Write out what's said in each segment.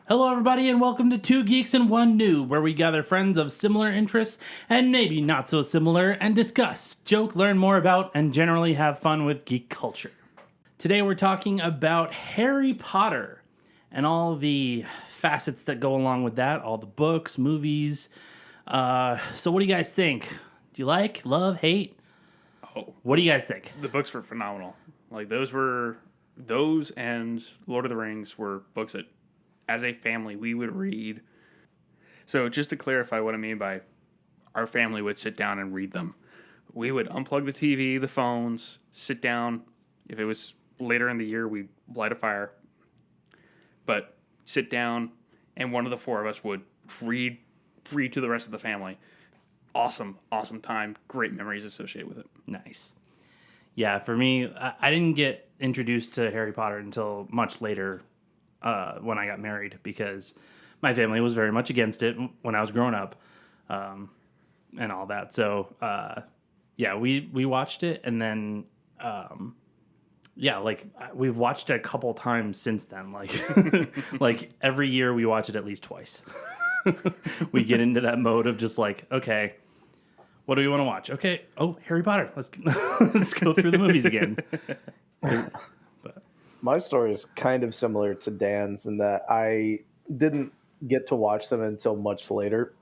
Hello, everybody, and welcome to Two Geeks and One Noob, where we gather friends of similar interests and maybe not so similar and discuss, joke, learn more about, and generally have fun with geek culture. Today, we're talking about Harry Potter and all the facets that go along with that, all the books, movies. So, what do you guys think? Do you like, love, hate? Oh, What do you guys think? the books were phenomenal. Like those and Lord of the Rings were books that, as a family, we would read. So just to clarify what I mean by our family would sit down and read them. We would unplug the TV, the phones, sit down. If it was later in the year, we'd light a fire. But sit down, and one of the four of us would read to the rest of the family. Awesome time. Great memories associated with it. Nice. Yeah, for me, I didn't get introduced to Harry Potter until much later when I got married, because my family was very much against it when I was growing up and all that. So, yeah, we watched it, and then, we've watched it a couple times since then. Like every year we watch it at least twice. We get into that mode of just like, okay, what do we want to watch? Okay, Harry Potter. Let's go through the movies again. My story is kind of similar to Dan's in that I didn't get to watch them until much later.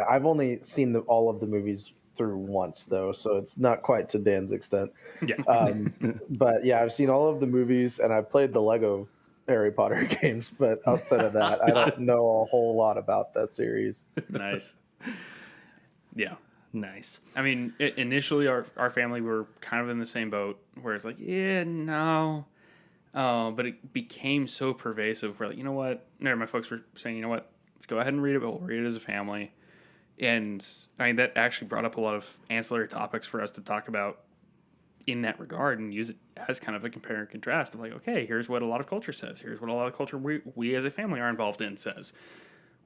I've only seen all of the movies through once, though, so it's not quite to Dan's extent. Yeah. But yeah, I've seen all of the movies, and I've played the Lego Harry Potter games, but outside of that, I don't know a whole lot about that series. Nice. Yeah. Nice. I mean, initially our family were kind of in the same boat, where it's like, yeah, no. But it became so pervasive. We're like, you know what? My folks were saying, you know what? Let's go ahead and read it, but we'll read it as a family. And I mean, that actually brought up a lot of ancillary topics for us to talk about in that regard, and use it as kind of a compare and contrast of like, okay, here's what a lot of culture says. Here's what a lot of culture we as a family are involved in says.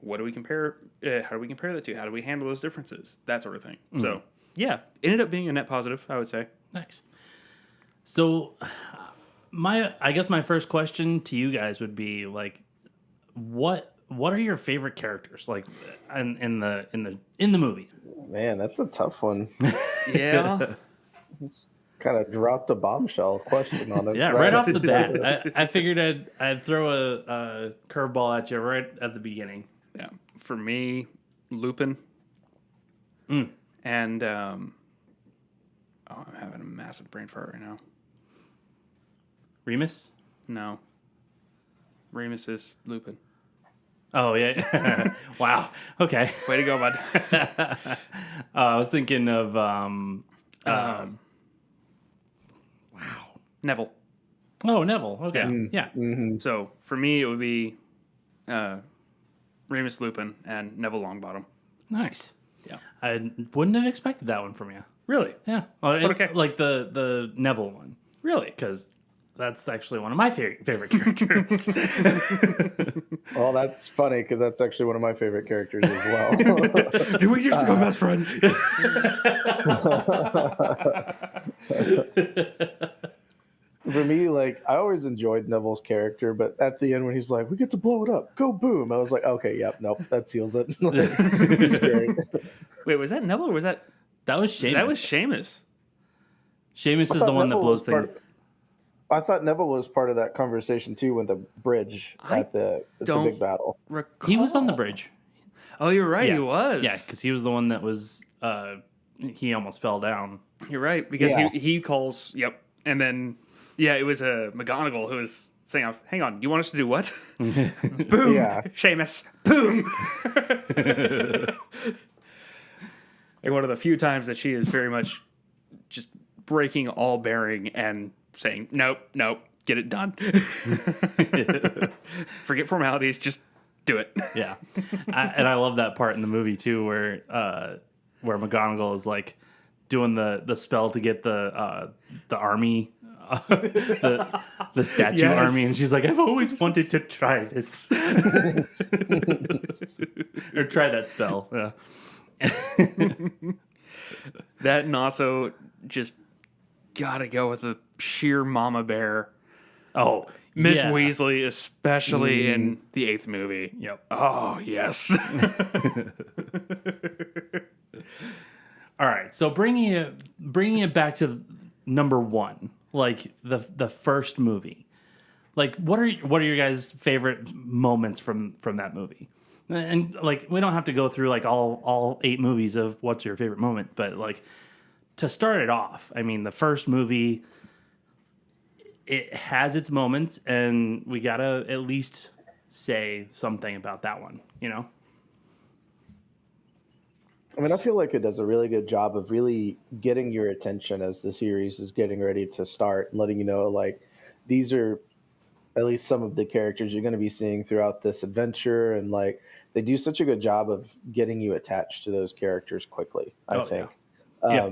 What do we compare? How do we compare the two? How do we handle those differences? That sort of thing. Mm-hmm. So, yeah, ended up being a net positive, I would say. Nice. So, I guess my first question to you guys would be like, what are your favorite characters like in the movies? Man, that's a tough one. Yeah. Kind of dropped a bombshell question on us. Yeah, right off the bat. I figured I'd throw a curveball at you right at the beginning. Yeah. For me, Lupin. And I'm having a massive brain fart right now. Remus? No. Remus is Lupin. Oh, yeah. Wow. Okay. Way to go, bud. I was thinking of... wow. Neville. Oh, Neville. Okay. Yeah. Mm-hmm. So, for me, it would be Remus Lupin and Neville Longbottom. Nice. Yeah. I wouldn't have expected that one from you. Really? Yeah. Okay. Like the Neville one. Really? Because that's actually one of my favorite characters. Well, that's funny because that's actually one of my favorite characters as well. Did we just become best friends? For me, like, I always enjoyed Neville's character, but at the end when he's like, we get to blow it up, go boom, I was like, okay, yep, nope, that seals it. He's great. Wait, was that Neville or was that... That was Seamus. That was Seamus. Seamus is the one that blows things. I thought Neville was part of that conversation too with the bridge at the big battle. Recall. He was on the bridge. Oh, you're right, Yeah. he was. Yeah, because he was the one that was... he almost fell down. You're right, because he calls... Yep. And then... Yeah, it was McGonagall who was saying, hang on, you want us to do what? Boom! Yeah. Seamus! Boom! Like one of the few times that she is very much just breaking all bearing and saying, nope, get it done. Forget formalities, just do it. Yeah. And I love that part in the movie, too, where McGonagall is, like, doing the spell to get the army... the statue army, and she's like, I've always wanted to try this. Or try that spell. Yeah. That, and also just gotta go with the sheer mama bear Oh, Miss yeah. Weasley, especially in the 8th movie. Yep. Oh, yes. All right, so bringing it back to number one, like the first movie. Like, what are your guys' favorite moments from that movie? And like, we don't have to go through like all 8 movies of what's your favorite moment, but like to start it off, I mean, the first movie, it has its moments, and we gotta at least say something about that one, you know? I mean, I feel like it does a really good job of really getting your attention as the series is getting ready to start and letting you know, like, these are at least some of the characters you're going to be seeing throughout this adventure. And, like, they do such a good job of getting you attached to those characters quickly, I think. Yeah.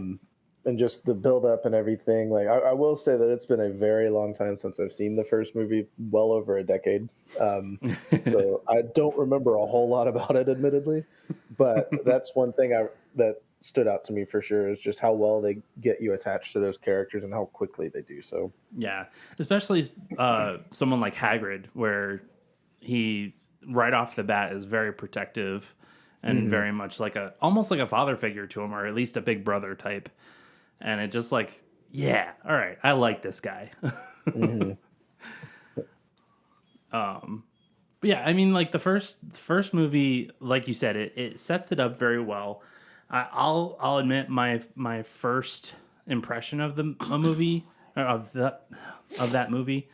And just the build up and everything. Like, I will say that it's been a very long time since I've seen the first movie, well over a decade. So I don't remember a whole lot about it, admittedly, but that's one thing that stood out to me for sure is just how well they get you attached to those characters and how quickly they do so. Yeah, especially someone like Hagrid, where he right off the bat is very protective and very much like almost like a father figure to him, or at least a big brother type. And it just like, yeah, all right, I like this guy. But yeah, I mean, like the first movie, like you said, it sets it up very well. I'll admit my first impression of a movie of that movie,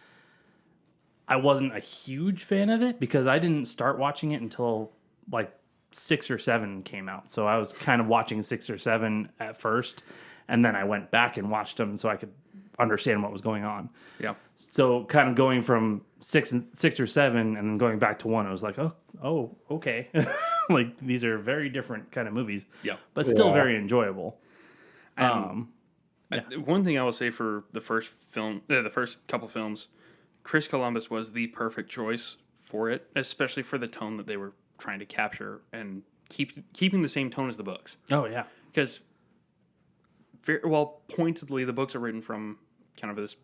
I wasn't a huge fan of it because I didn't start watching it until like 6 or 7 came out. So I was kind of watching 6 or 7 at first, and then I went back and watched them so I could understand what was going on. Yeah. So kind of going from 6 or 7 and then going back to 1, I was like, oh, okay. Like these are very different kind of movies. Yeah. But still Yeah. very enjoyable. One thing I will say for the first film, the first couple films, Chris Columbus was the perfect choice for it, especially for the tone that they were trying to capture and keeping the same tone as the books. Oh yeah. Because, very well, pointedly, the books are written from kind of this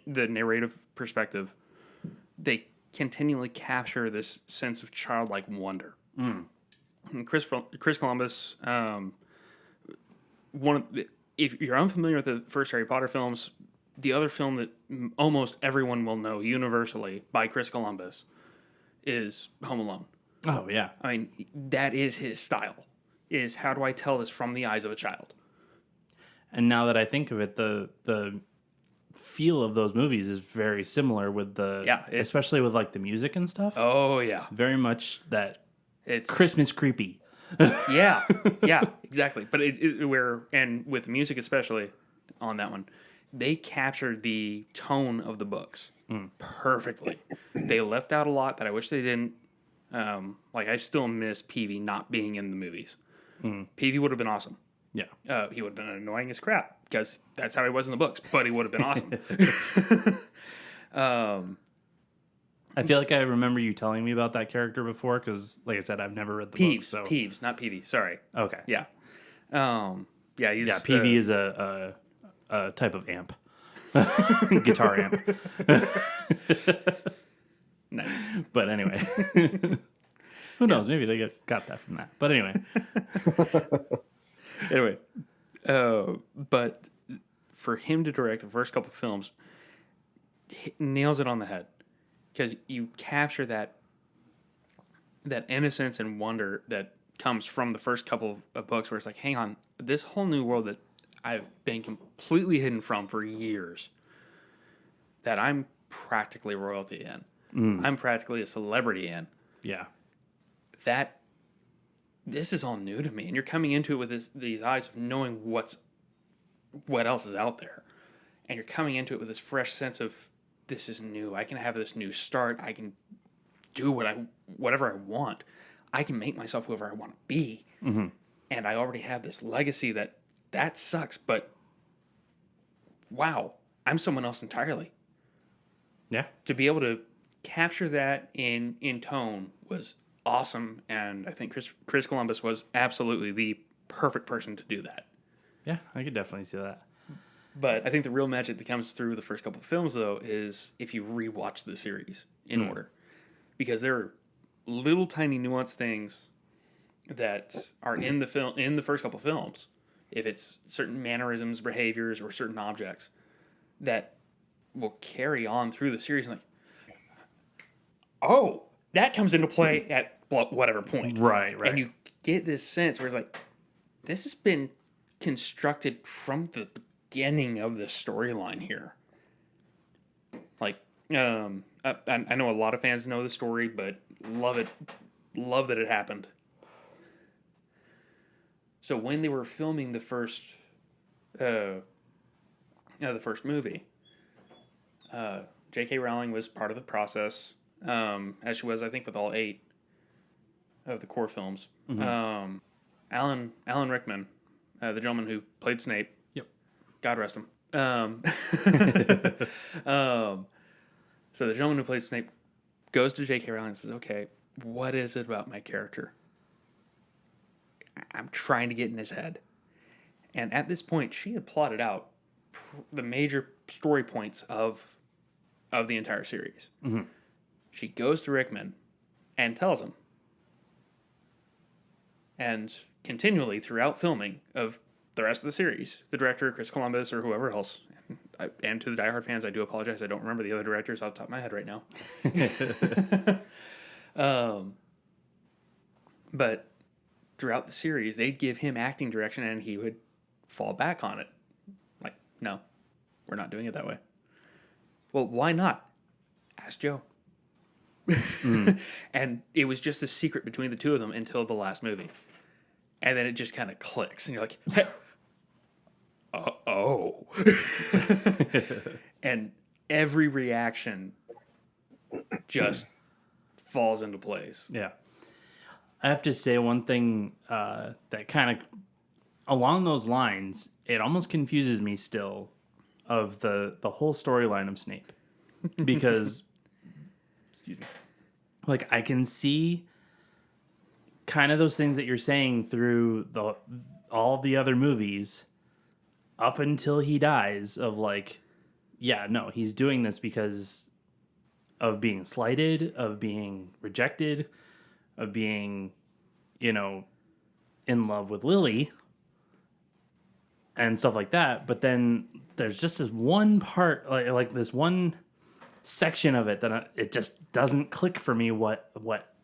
the narrative perspective. They continually capture this sense of childlike wonder. And Chris Columbus, if you're unfamiliar with the first Harry Potter films, the other film that almost everyone will know universally by Chris Columbus is Home Alone. Oh yeah. I mean, that is his style. Is how do I tell this from the eyes of a child? And now that I think of it, the feel of those movies is very similar with especially with like the music and stuff. Oh yeah, Very much that it's Christmas creepy. yeah, exactly. But and with music especially on that one, they captured the tone of the books perfectly. They left out a lot that I wish they didn't. Like I still miss Peavy not being in the movies. Peavy would have been awesome. Yeah. He would have been annoying as crap because that's how he was in the books, but he would have been awesome. I feel like I remember you telling me about that character before because, like I said, I've never read the book. So Peeves, not Peavy. Sorry. okay. Yeah. He's Peavy is a type of amp, guitar amp. nice. But anyway, who knows? Maybe they got that from that. But anyway. Anyway, but for him to direct the first couple films, he nails it on the head because you capture that innocence and wonder that comes from the first couple of books, where it's like, hang on, this whole new world that I've been completely hidden from for years, that I'm practically royalty in, I'm practically a celebrity in. Yeah. This is all new to me, and you're coming into it with these eyes of knowing what else is out there, and you're coming into it with this fresh sense of this is new. I can have this new start. I can do whatever I want. I can make myself whoever I want to be, and I already have this legacy that sucks, but wow, I'm someone else entirely. Yeah. To be able to capture that in tone was awesome, and I think Chris Columbus was absolutely the perfect person to do that. Yeah, I could definitely see that. But I think the real magic that comes through the first couple of films, though, is if you rewatch the series in order. Because there are little tiny nuanced things that are in the first couple of films, if it's certain mannerisms, behaviors, or certain objects, that will carry on through the series. And like, oh, that comes into play at whatever point. Right. And you get this sense where it's like, this has been constructed from the beginning of the storyline here. Like, I know a lot of fans know the story, but love that it happened. So when they were filming the first movie, J.K. Rowling was part of the process, as she was, I think, with all 8 of the core films. Mm-hmm. Alan Rickman, the gentleman who played Snape. Yep. God rest him. So the gentleman who played Snape goes to J.K. Rowling and says, okay, what is it about my character? I'm trying to get in his head. And at this point, she had plotted out the major story points of the entire series. Mm-hmm. She goes to Rickman and tells him. And continually throughout filming of the rest of the series, the director, Chris Columbus, or whoever else, and to the diehard fans, I do apologize. I don't remember the other directors off the top of my head right now. But throughout the series, they'd give him acting direction and he would fall back on it. Like, no, we're not doing it that way. Well, why not? Ask Joe. And it was just a secret between the two of them until the last movie. And then it just kind of clicks. And you're like, hey, oh. And every reaction just falls into place. Yeah. I have to say one thing that kind of, along those lines, it almost confuses me still of the whole storyline of Snape. Because, excuse me, like, I can see kind of those things that you're saying through all the other movies up until he dies of like, yeah, no, he's doing this because of being slighted, of being rejected, of being, in love with Lily and stuff like that. But then there's just this one part, like this one section of it that it just doesn't click for me what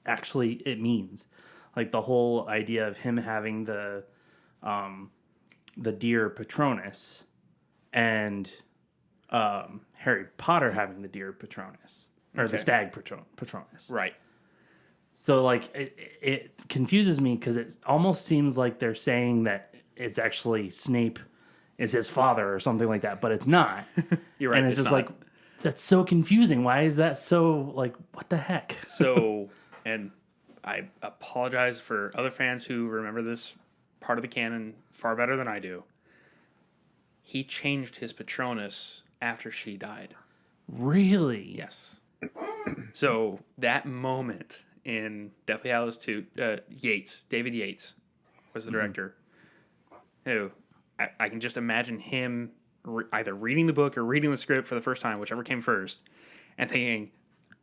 actually it means. Like the whole idea of him having the deer Patronus and Harry Potter having the deer Patronus or the stag Patronus. Right. So like it confuses me because it almost seems like they're saying that it's actually Snape is his father or something like that, but it's not. You're right. And it's just not. Like, that's so confusing. Why is that so, like, what the heck? So, and I apologize for other fans who remember this part of the canon far better than I do. He changed his Patronus after she died. Really? Yes. So that moment in Deathly Hallows 2, David Yates was the director. Who I can just imagine him either reading the book or reading the script for the first time, whichever came first, and thinking,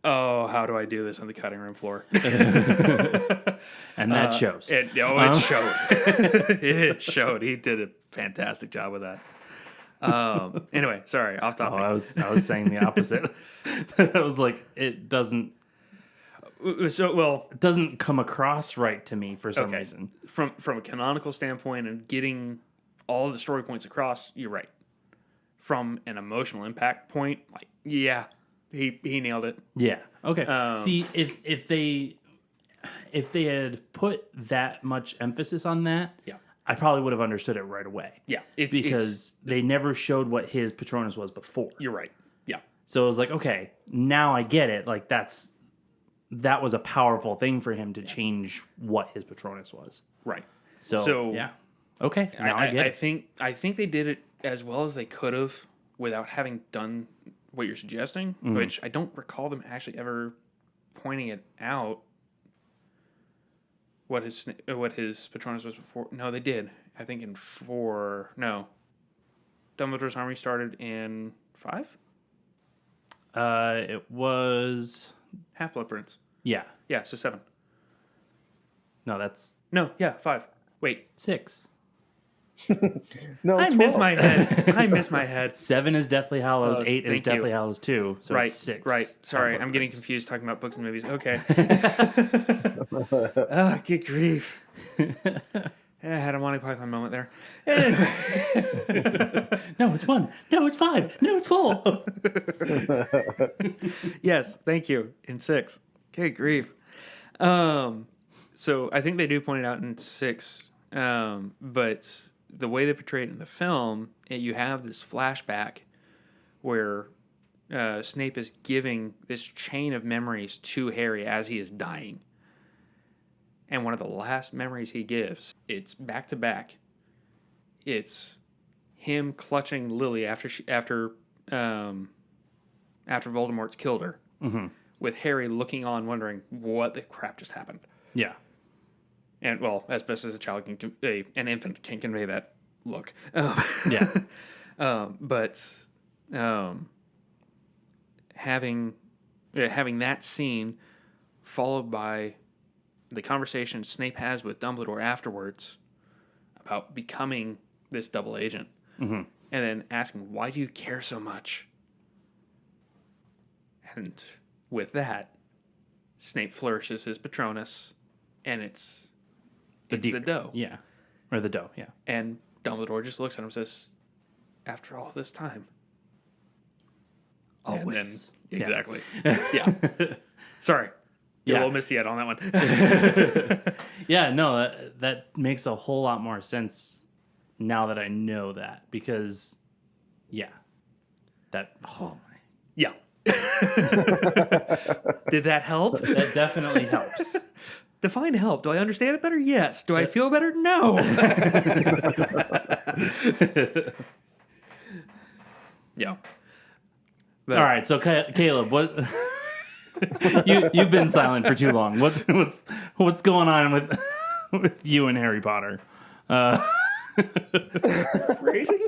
oh, how do I do this on the cutting room floor? And that shows. It showed. It showed. He did a fantastic job with that. Anyway, sorry, off topic. I was saying the opposite. I was like, it doesn't come across right to me for some reason. From a canonical standpoint and getting all of the story points across, you're right. From an emotional impact point, like, yeah, he nailed it. Yeah. Okay. See, if they had put that much emphasis on that, yeah, I probably would have understood it right away. Yeah. Because they never showed what his Patronus was before. You're right. Yeah. So it was like, okay, now I get it. Like that was a powerful thing for him to change what his Patronus was. Right. So yeah. Okay. Now I get it. I think they did it as well as they could have without having done what you're suggesting, which I don't recall them actually ever pointing it out. What his Patronus was before? No, they did. I think in 4. No. Dumbledore's army started in 5? It was Half-Blood Prince. yeah. Yeah, so 7. No, that's No, yeah, 5. Wait. 6. No, I 12. miss my head. I miss my head. 7 is Deathly Hallows. Oh, 8 is thank you. Deathly Hallows 2. So Right, it's 6. right. Sorry, Half-Blood I'm getting Prince. confused talking about books and movies. Okay. Good grief. I had a Monty Python moment there. No, it's 1. No, it's 5. No, it's 4. Yes, thank you. In 6. Good grief. So I think they do point it out in 6. But the way they portray it in the film, you have this flashback where Snape is giving this chain of memories to Harry as he is dying. And one of the last memories he gives, it's back to back. It's him clutching Lily after Voldemort's killed her, with Harry looking on, wondering what the crap just happened. Yeah. And well, as best as a child can, an infant can convey that look. Yeah. But having that scene followed by the conversation Snape has with Dumbledore afterwards about becoming this double agent, and then asking, "Why do you care so much?" And with that, Snape flourishes his Patronus, and it's the dough. Yeah. Or the dough, yeah. And Dumbledore just looks at him and says, "After all this time." Always. And then, exactly. Yeah. Sorry. You're a little misty-eyed on that one. Yeah, no, that makes a whole lot more sense now that I know that. Because, yeah. Oh my. Yeah. Did that help? That definitely helps. Define help. Do I understand it better? Yes. Do I feel better? No. Yeah. But, All right, so Caleb, what... you've been silent for too long. What's going on with you and Harry Potter? Crazy?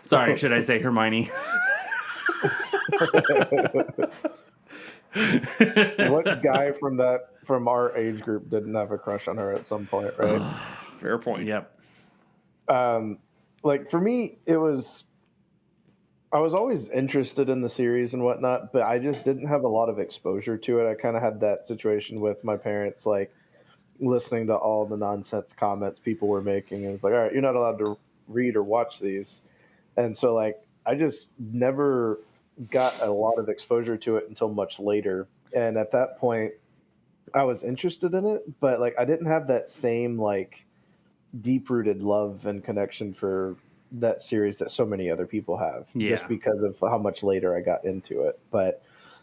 Sorry, should I say Hermione? What guy from our age group didn't have a crush on her at some point, right? Fair point. Yep. Like for me, I was always interested in the series and whatnot, but I just didn't have a lot of exposure to it. I kind of had that situation with my parents, like listening to all the nonsense comments people were making. And it's like, all right, you're not allowed to read or watch these. And so like, I just never got a lot of exposure to it until much later. And at that point I was interested in it, but like, I didn't have that same like deep rooted love and connection for that series that so many other people have, just because of how much later I got into it. But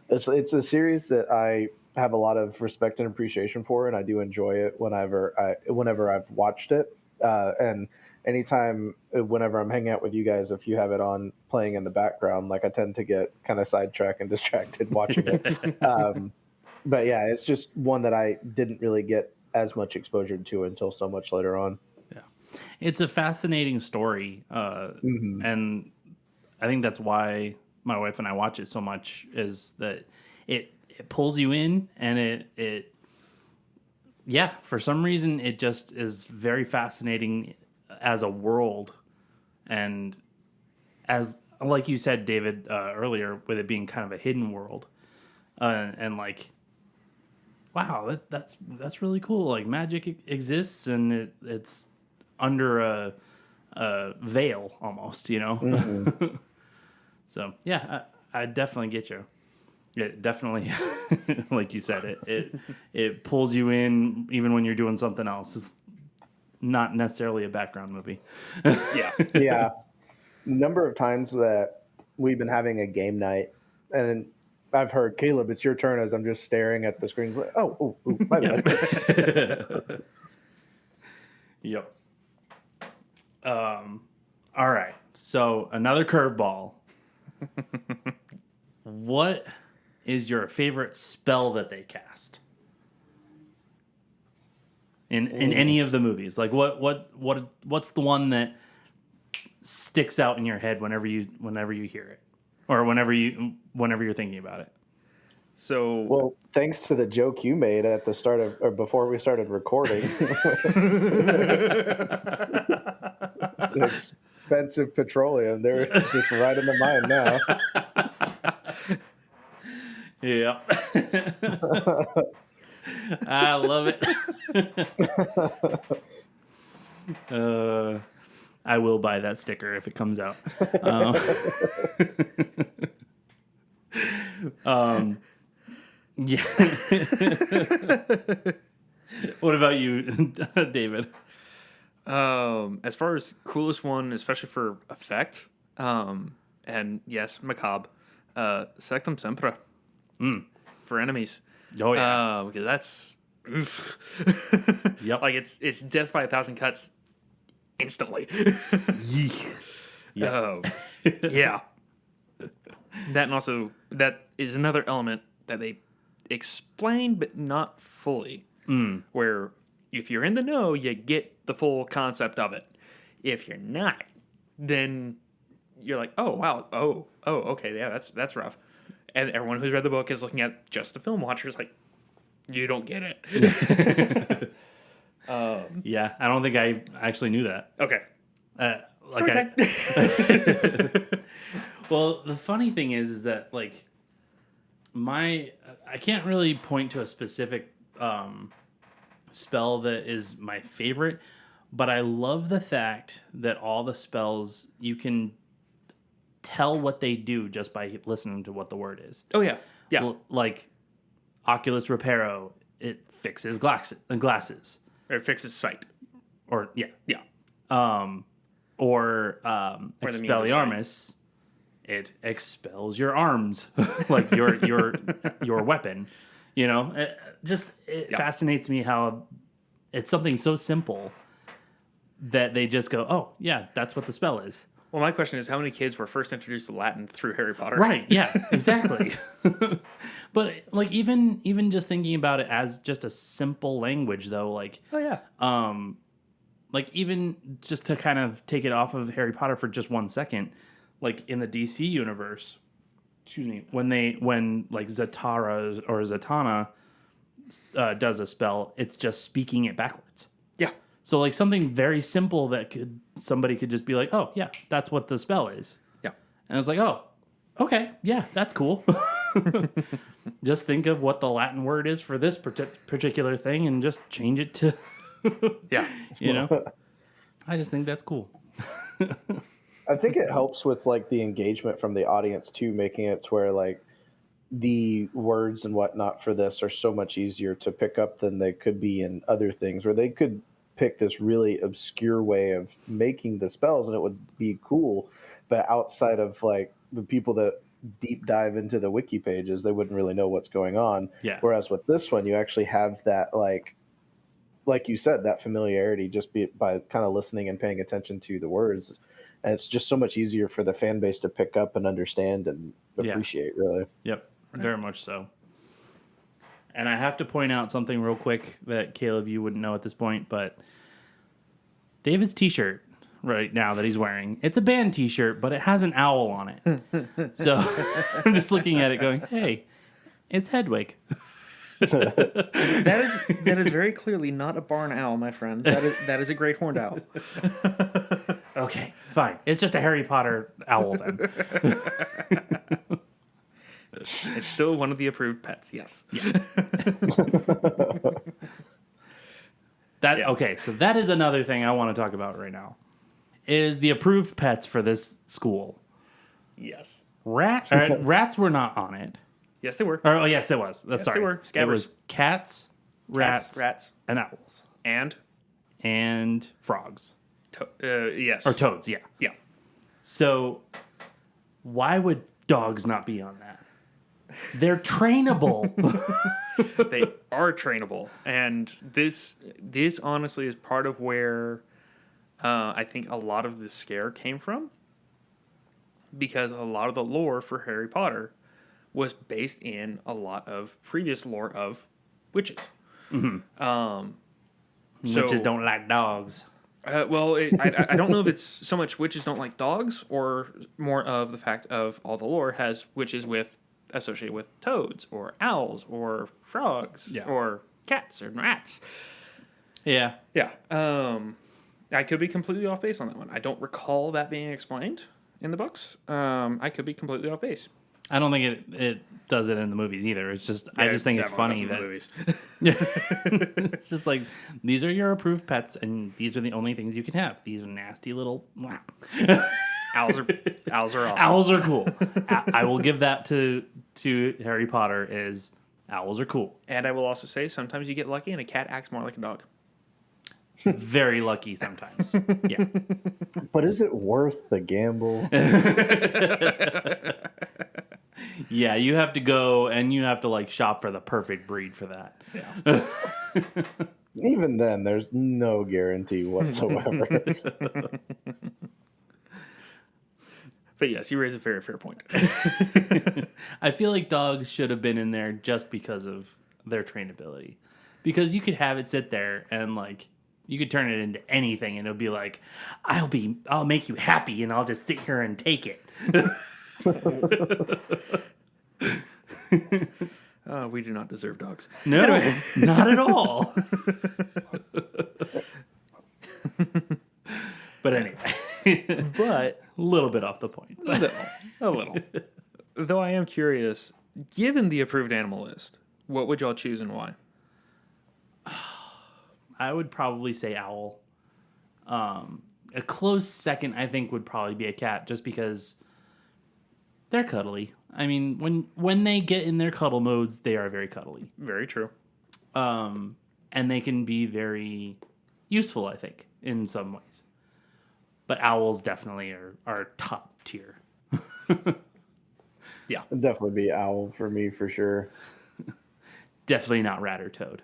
it's a series that I have a lot of respect and appreciation for, and I do enjoy it whenever I've watched it. And anytime, whenever I'm hanging out with you guys, if you have it on playing in the background, like I tend to get kind of sidetracked and distracted watching it. But yeah, it's just one that I didn't really get as much exposure to until so much later on. It's a fascinating story, and I think that's why my wife and I watch it so much, is that it pulls you in, and it for some reason it just is very fascinating as a world, and as like you said, David, earlier, with it being kind of a hidden world, and like, wow, that's really cool. Like magic exists, and it's under a veil almost, you know? So yeah, I definitely get you. It definitely, like you said, it pulls you in even when you're doing something else. It's not necessarily a background movie. Yeah. Number of times that we've been having a game night, and I've heard, "Caleb, it's your turn," as I'm just staring at the screen. It's like, oh, my bad. Yep. All right. So another curveball. What is your favorite spell that they cast in any of the movies? Like what's the one that sticks out in your head whenever you hear it, or whenever you're thinking about it? So Well, thanks to the joke you made at the start of, or before we started recording, expensive petroleum. It's just right in the mind now. Yeah. I love it. I will buy that sticker if it comes out. Yeah. What about you, David? As far as coolest one, especially for effect, and yes, macabre, Sectum Sempra for enemies. Oh yeah. Because that's Yep. like it's death by 1,000 cuts instantly. Yeah. Yeah. That, and also that is another element that they explain but not fully. Where if you're in the know, you get the full concept of it. If you're not, then you're like, oh wow, oh okay, yeah, that's rough. And everyone who's read the book is looking at just the film watchers like, you don't get it. Yeah, I don't think I actually knew that. Okay. Like Story time. Well, the funny thing is that like I can't really point to a specific spell that is my favorite, but I love the fact that all the spells you can tell what they do just by listening to what the word is. Oh yeah. Yeah. Like Oculus Reparo, it fixes glasses. Or it fixes sight. Or yeah. Yeah. Or Or the means of Expelliarmus, it expels your arms, like your weapon. You know, it fascinates me how it's something so simple that they just go, oh yeah, that's what the spell is. Well, my question is, how many kids were first introduced to Latin through Harry Potter? Right? Yeah, exactly. But like even just thinking about it as just a simple language, though, like Oh yeah. like even just to kind of take it off of Harry Potter for just 1 second, like in the DC universe, excuse me, when like Zatara or Zatanna does a spell, it's just speaking it backwards. Yeah. So like something very simple that somebody could just be like, oh yeah, that's what the spell is. Yeah. And it's like, oh, okay, yeah, that's cool. Just think of what the Latin word is for this particular thing and just change it to, Yeah. you know. I just think that's cool. I think it helps with like the engagement from the audience too, making it to where like the words and whatnot for this are so much easier to pick up than they could be in other things, where they could pick this really obscure way of making the spells and it would be cool, but outside of like the people that deep dive into the wiki pages, they wouldn't really know what's going on. Yeah. Whereas with this one, you actually have that like you said, that familiarity just by kind of listening and paying attention to the words. And it's just so much easier for the fan base to pick up and understand and appreciate, really. Yep, very much so. And I have to point out something real quick that Caleb, you wouldn't know at this point, but David's t-shirt right now that he's wearing, it's a band t-shirt, but it has an owl on it. So I'm just looking at it going, hey, it's Hedwig. That is very clearly not a barn owl, my friend. That is a great horned owl. Okay, fine. It's just a Harry Potter owl then. It's still one of the approved pets, yes. Yeah. Okay, so that is another thing I want to talk about right now. Is the approved pets for this school. Yes. Rats were not on it. Yes, they were. Oh, yes, it was. Yes, Sorry. they were. Scabbers. It was cats, rats, and owls. And frogs. Yes. Or toads, yeah. Yeah. So, why would dogs not be on that? They're trainable. They are trainable. And this honestly is part of where I think a lot of the scare came from. Because a lot of the lore for Harry Potter was based in a lot of previous lore of witches. Mm-hmm. Witches don't like dogs. Well, I don't know if it's so much witches don't like dogs or more of the fact of all the lore has witches associated with toads or owls or frogs or cats or rats. Yeah. Yeah. I could be completely off base on that one. I don't recall that being explained in the books. I could be completely off base. I don't think it does it in the movies either. It's just I just think it's funny that movies. it's just like these are your approved pets, and these are the only things you can have. These are nasty little owls are awesome. Owls are cool. I will give that to Harry Potter. Is owls are cool. And I will also say sometimes you get lucky and a cat acts more like a dog. Very lucky sometimes. Yeah. But is it worth the gamble? Yeah, you have to go and you have to like shop for the perfect breed for that. Yeah. Even then, there's no guarantee whatsoever. But yes, you raise a very fair point. I feel like dogs should have been in there just because of their trainability. Because you could have it sit there and like you could turn it into anything and it'll be like, I'll make you happy and I'll just sit here and take it. We do not deserve dogs. No, Anyway. not at all. But anyway, But a little bit off the point. a little. Though I am curious, given the approved animal list, what would y'all choose and why? I would probably say owl. A close second, I think, would probably be a cat, just because they're cuddly. I mean, when they get in their cuddle modes, they are very cuddly. Very true. And they can be very useful, I think, in some ways. But owls definitely are top tier. Yeah. It'd definitely be owl for me for sure. Definitely not rat or toad.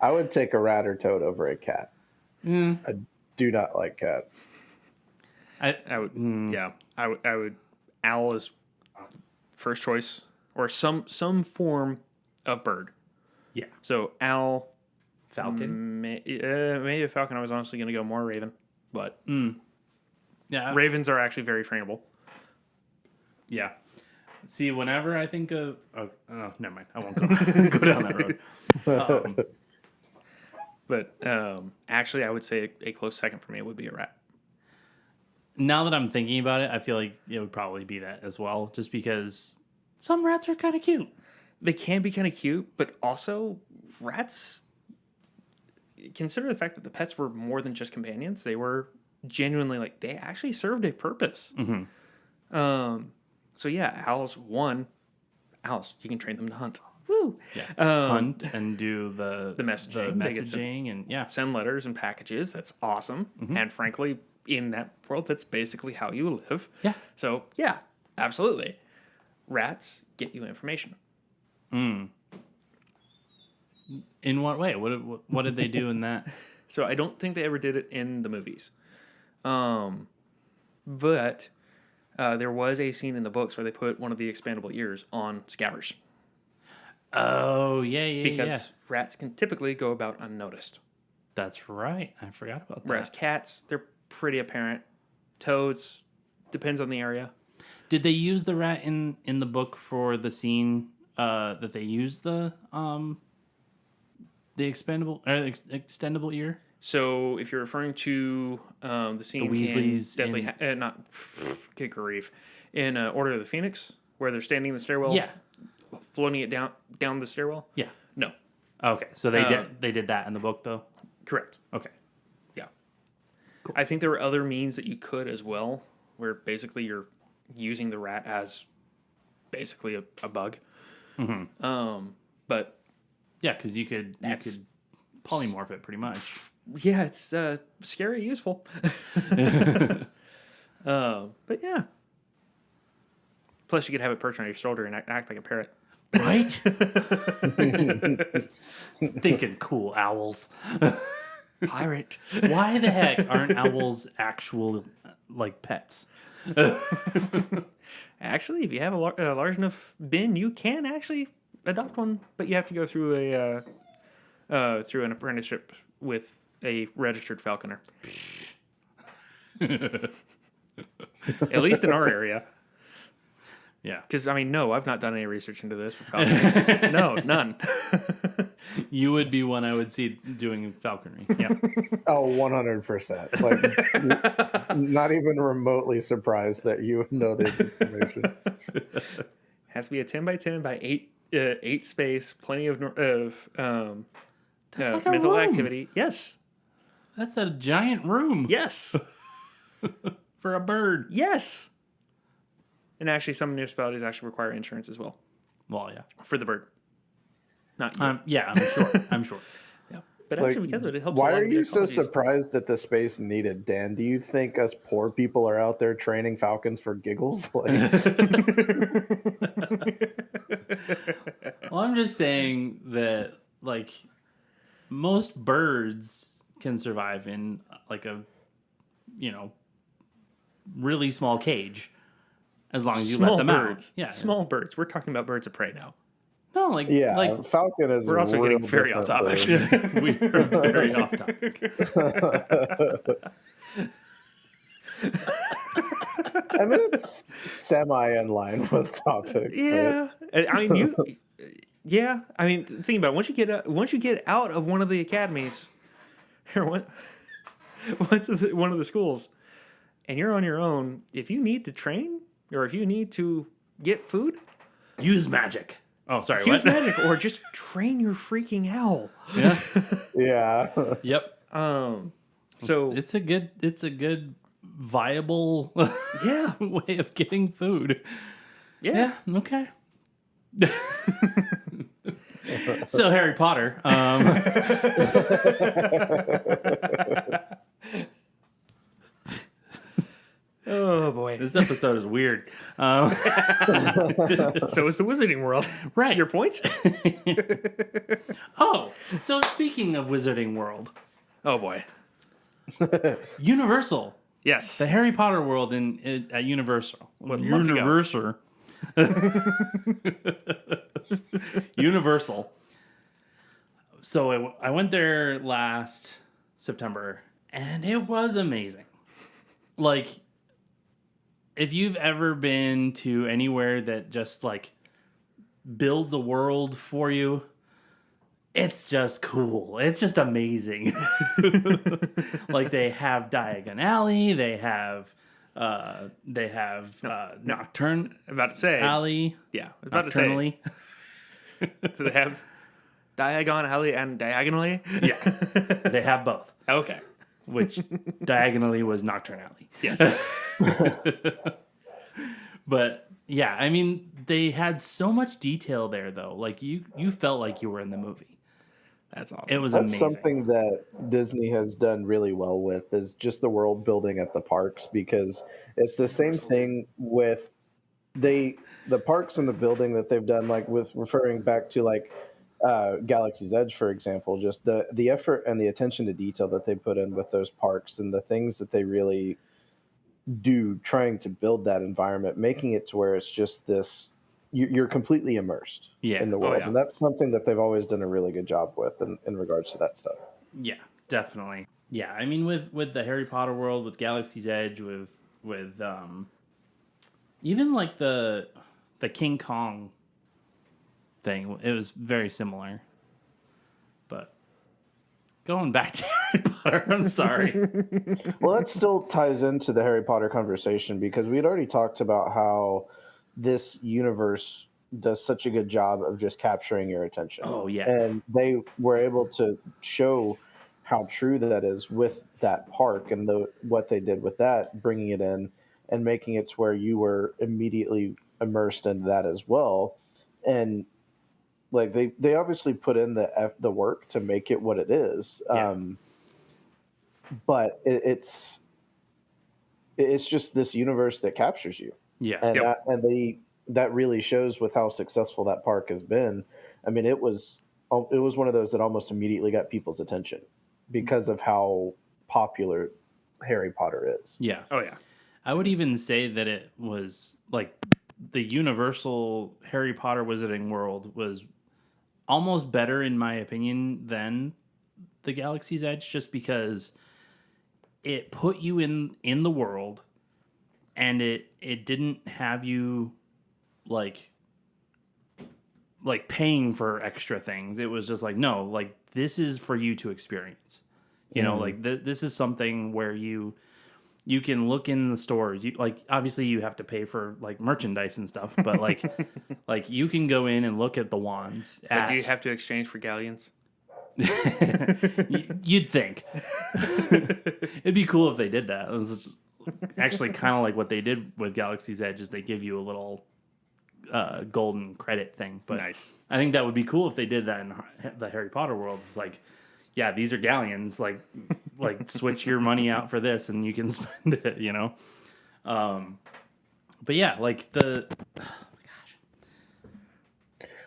I would take a rat or toad over a cat. I do not like cats. I would. Yeah. I would. Owl is first choice, or some form of bird. Yeah. So owl, Falcon. maybe a falcon. I was honestly going to go more raven, but Yeah. ravens are actually very trainable. Yeah. See, whenever I think of... Oh, never mind. I won't go down that road. But actually, I would say a close second for me would be a rat. Now that I'm thinking about it, I feel like it would probably be that as well, just because some rats are kind of cute. They can be kind of cute, but also rats, consider the fact that the pets were more than just companions. They were genuinely like, they actually served a purpose. Mm-hmm. So yeah, owls, you can train them to hunt. Woo! Yeah. Hunt and do the messaging. They get and yeah. send letters and packages. That's awesome. Mm-hmm. And frankly, in that world, that's basically how you live. Yeah. So yeah, absolutely. Rats get you information. In what way? What did they do in that? So I don't think they ever did it in the movies. But there was a scene in the books where they put one of the expandable ears on scabbers. Oh, yeah. Because rats can typically go about unnoticed. That's right. I forgot about that. Whereas cats, they're pretty apparent. Toads, depends on the area. Did they use the rat in the book for the scene that they used the expandable or extendable ear? So if you're referring to the scene The Weasleys in not good grief, in Order of the Phoenix, where they're standing in the stairwell, Yeah. floating it down the stairwell. Yeah. No, Okay, so they did that in the book though. correct. Okay. Yeah, cool. I think there were other means that you could as well, where basically you're using the rat as basically a bug. Mm-hmm. But Yeah, because you could polymorph it pretty much. yeah, it's scary, useful. But yeah. Plus, you could have it perched on your shoulder and act like a parrot. Right? Stinking cool owls. Pirate. Why the heck aren't owls actual like pets? Actually, if you have a large enough bin, you can actually adopt one, but you have to go through through an apprenticeship with a registered falconer. At least in our area. Yeah. Because, I mean, no, I've not done any research into this for falconry. No, none. You would be one I would see doing falconry. Yeah. Oh, 100%. Like, not even remotely surprised that you would know this information. Has to be a 10 by 10 by 8 space, plenty of like a mental room. activity. Yes. That's a giant room Yes. for a bird. Yes. And actually, some municipalities actually require insurance as well Well, yeah. for the bird. Not you. Yeah, I'm sure. I'm sure. Yeah. But Like, actually, because of it, it helps. why a lot are of the you so ecologies. surprised at the space needed, Dan? Do you think us poor people are out there training falcons for giggles? Like, Well, I'm just saying that, like, most birds can survive in, like, a, really small cage as long as you Small let them birds. out. Yeah. Small birds. We're talking about birds of prey now. No, like, yeah, like falcon is. We're also getting very off topic. we are very off topic. I mean, it's semi in line with topic. Yeah. I mean, Yeah. I mean, think about it. Once you get out of one of the academies, or one of the schools, and you're on your own, if you need to train or if you need to get food, Use magic. Oh, sorry. use what? magic or just train your freaking owl. Yeah. Yeah. Yep. So It's a good viable yeah, way of getting food. yeah. Yeah, okay. So Harry Potter. Oh boy. This episode is weird. So is the Wizarding World. Right. Your point? Oh, so speaking of Wizarding World, Oh boy. Universal, Yes. the Harry Potter world at Universal. Would love to go. Universal. So I went there last September, and it was amazing. Like, if you've ever been to anywhere that just, like, builds a world for you, it's just cool. It's just amazing. Like, they have Diagon Alley, they have Nocturne I'm about to say. Alley. Yeah. I was about to say. Nocturnally. Do they have Diagon Alley and Diagonally? Yeah. They have both, Okay. which diagonally was Nocturne Alley. Yes. But yeah, I mean, they had so much detail there, though. Like, you felt like you were in the movie. That's awesome. It was That's amazing. something that Disney has done really well with, is just the world building at the parks, because it's the same thing with the parks and the building that they've done, like with referring back to like Galaxy's Edge, for example, just the effort and the attention to detail that they put in with those parks and the things that they really do trying to build that environment, making it to where it's just this, you're completely immersed in the world. yeah. And that's something that they've always done a really good job with in regards to that stuff. Yeah, definitely. Yeah, I mean, with the Harry Potter world, with Galaxy's Edge, with even like the King Kong thing, it was very similar. But going back to Harry Potter, I'm sorry. Well, that still ties into the Harry Potter conversation, because we had already talked about how this universe does such a good job of just capturing your attention. Oh, yeah. And they were able to show how true that is with that park and what they did with that, bringing it in and making it to where you were immediately immersed into that as well. And like they obviously put in the work to make it what it is. Yeah. But it's just this universe that captures you. Yeah. And that really shows with how successful that park has been. I mean, it was one of those that almost immediately got people's attention because of how popular Harry Potter is. Yeah. Oh yeah. I would even say that it was like the Universal Harry Potter Wizarding World was almost better in my opinion than the Galaxy's Edge, just because it put you in the world, and it didn't have you like paying for extra things. It was just like, no, like this is for you to experience. You know, like this is something where you can look in the stores. You like, obviously you have to pay for like merchandise and stuff, but like like you can go in and look at the wands. But do you have to exchange for galleons? You'd think. It'd be cool if they did that. It was just actually kind of like what they did with Galaxy's Edge, is they give you a little golden credit thing. But Nice. I think that would be cool if they did that in the Harry Potter world. It's like, yeah, these are galleons. Like switch your money out for this, and you can spend it. You know. But yeah, like the.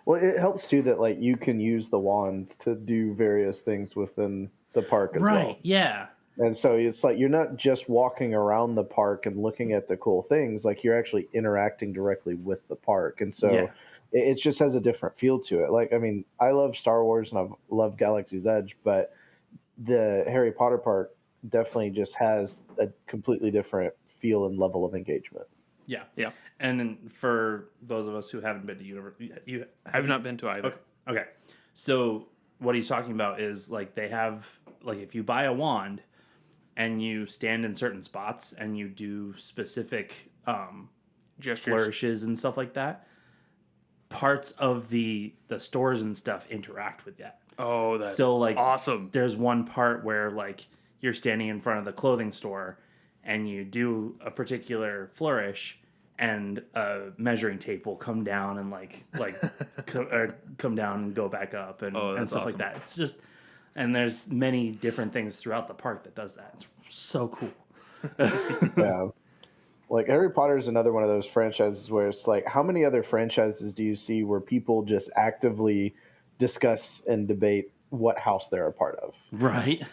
Well, it helps too that like you can use the wand to do various things within the park as well. Right. Yeah. And so it's like you're not just walking around the park and looking at the cool things, like you're actually interacting directly with the park. And so it just has a different feel to it. Like, I mean, I love Star Wars and I love Galaxy's Edge, but the Harry Potter park definitely just has a completely different feel and level of engagement. Yeah. Yeah. And then for those of us who haven't been to university, I've not been to either. Okay. So what he's talking about is like they have, like if you buy a wand and you stand in certain spots and you do specific Gestures. flourishes and stuff like that, parts of the stores and stuff interact with that. Oh, that's so like awesome. There's one part where like you're standing in front of the clothing store and you do a particular flourish, and a measuring tape will come down and come down and go back up and stuff like that. It's just, and there's many different things throughout the park that does that. It's so cool. Yeah. Like Harry Potter is another one of those franchises where it's like, how many other franchises do you see where people just actively discuss and debate what house they're a part of? Right.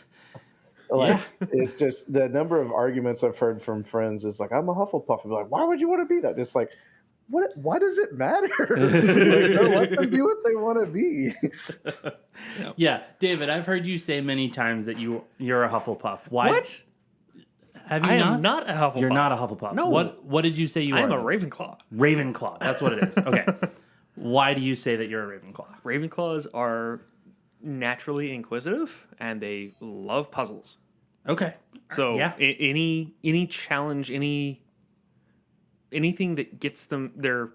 Like, it's just the number of arguments I've heard from friends is like, I'm a Hufflepuff. I'm like, why would you want to be that? It's like, why does it matter? Like, let them be what they want to be. Yeah, David, I've heard you say many times that you're a Hufflepuff. Why? What? Have you I not? am not a Hufflepuff. You're not a Hufflepuff. No. What did you say you are? I am a then? Ravenclaw. Ravenclaw. That's what it is. Okay. Why do you say that you're a Ravenclaw? Ravenclaws are naturally inquisitive and they love puzzles. Okay. So Yeah. any challenge, anything that gets them their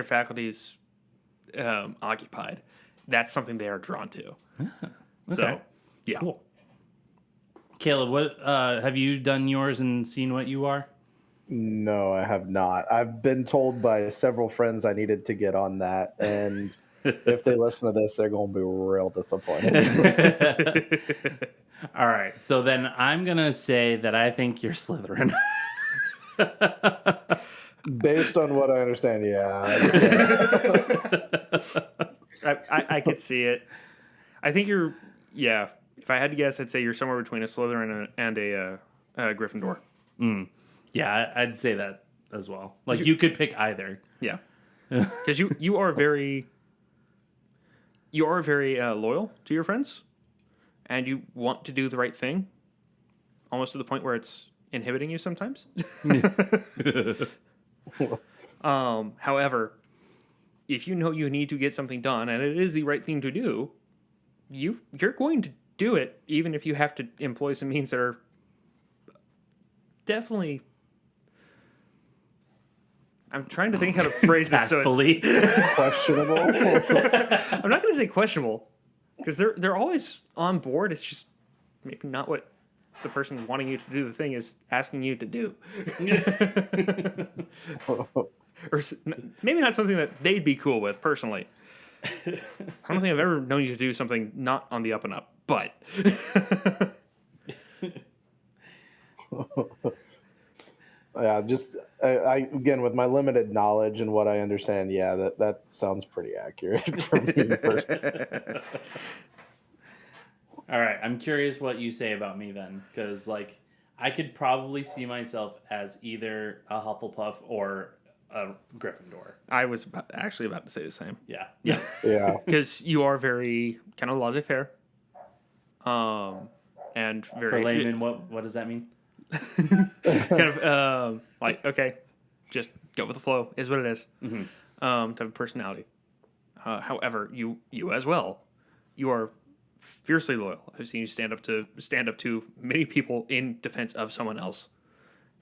faculties occupied, that's something they are drawn to. Okay. So yeah. Cool. Caleb, what have you done yours and seen what you are? No, I have not. I've been told by several friends I needed to get on that, and if they listen to this, they're going to be real disappointed. All right, so then I'm gonna say that I think you're Slytherin. Based on what I understand, yeah. I could see it. I think you're, yeah. If I had to guess, I'd say you're somewhere between a Slytherin and a Gryffindor. Yeah, I'd say that as well. Like you could pick either. Yeah, because you are very loyal to your friends, and you want to do the right thing, almost to the point where it's inhibiting you sometimes. However, if you know you need to get something done and it is the right thing to do, you're going to do it, even if you have to employ some means that are definitely. I'm trying to think how to phrase this so it's questionable. I'm not going to say questionable because they're always on board. It's just maybe not what the person wanting you to do the thing is asking you to do. Or maybe not something that they'd be cool with personally. I don't think I've ever known you to do something not on the up and up, but yeah, just I again with my limited knowledge and what I understand, yeah, that sounds pretty accurate for me personally. All right, I'm curious what you say about me then, because like I could probably see myself as either a Hufflepuff or a Gryffindor. I was actually about to say the same. Yeah. Yeah. Because you are very kind of laissez-faire. And very... For layman, what does that mean? kind of like, okay, just go with the flow is what it is. Type of personality. However, you as well, you are fiercely loyal. I've seen you stand up to many people in defense of someone else,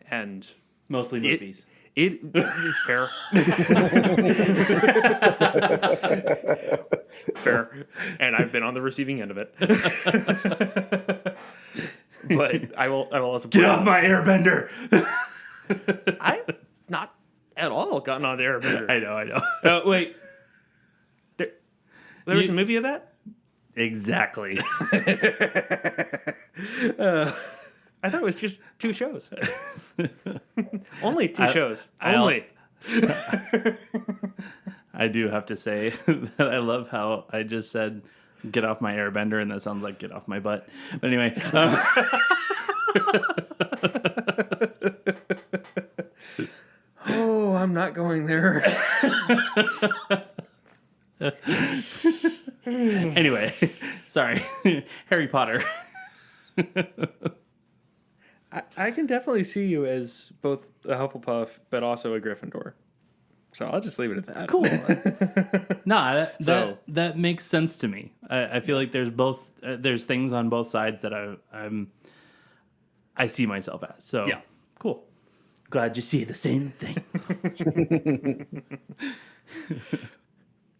and Mostly movies. it fair. Fair. And I've been on the receiving end of it. But I will also Get off my airbender. I've not at all gotten on the Airbender. I know. Wait. There was a movie of that? Exactly. I thought it was just 2 shows. Only 2 shows. Only. I do have to say that I love how I just said, get off my airbender, and that sounds like get off my butt. But anyway. Oh, I'm not going there. Anyway, sorry. Harry Potter. I can definitely see you as both a Hufflepuff, but also a Gryffindor. So I'll just leave it at that. Cool. That makes sense to me. I feel like there's things on both sides that I see myself as. So yeah, cool. Glad you see the same thing.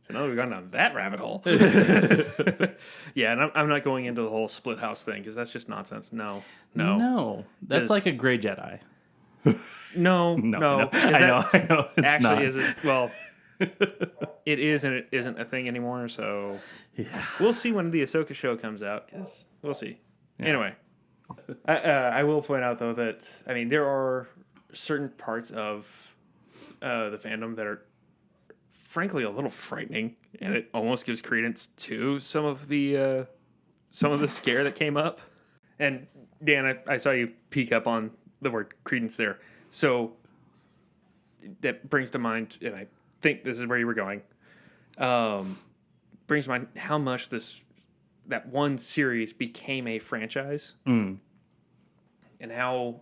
So now we've gone down that rabbit hole. Yeah, and I'm not going into the whole split house thing because that's just nonsense. No. That's like a gray Jedi. No. I know. It's actually not. isn't. Well, it is and it isn't a thing anymore. So Yeah. we'll see when the Ahsoka show comes out. Because we'll see. Yeah. Anyway, I will point out though that there are certain parts of the fandom that are frankly a little frightening, and it almost gives credence to some of the scare that came up. And Dan, I saw you peek up on the word credence there. So that brings to mind, and I think this is where you were going, brings to mind how much that one series became a franchise and how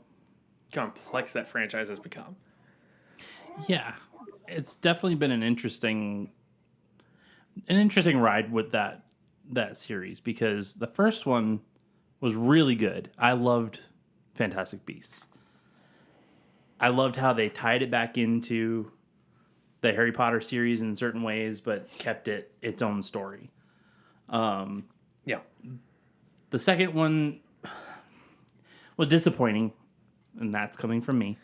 complex that franchise has become. Yeah. It's definitely been an interesting ride with that series, because the first one was really good. I loved Fantastic Beasts. I loved how they tied it back into the Harry Potter series in certain ways, but kept it its own story. Yeah. The second one was disappointing, and that's coming from me.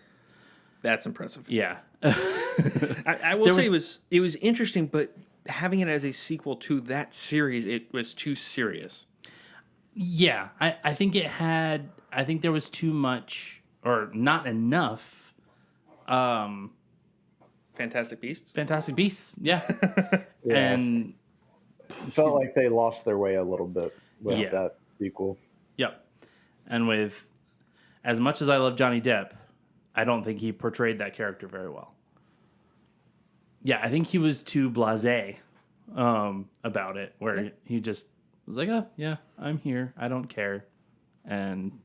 That's impressive. Yeah. I will say it was interesting, but having it as a sequel to that series, it was too serious. Yeah, I think there was too much or not enough. Fantastic Beasts? Fantastic Beasts, yeah. Yeah. And felt like they lost their way a little bit with that sequel. Yep. And with as much as I love Johnny Depp, I don't think he portrayed that character very well. Yeah, I think he was too blasé about it, where he just was like, oh, yeah, I'm here. I don't care. And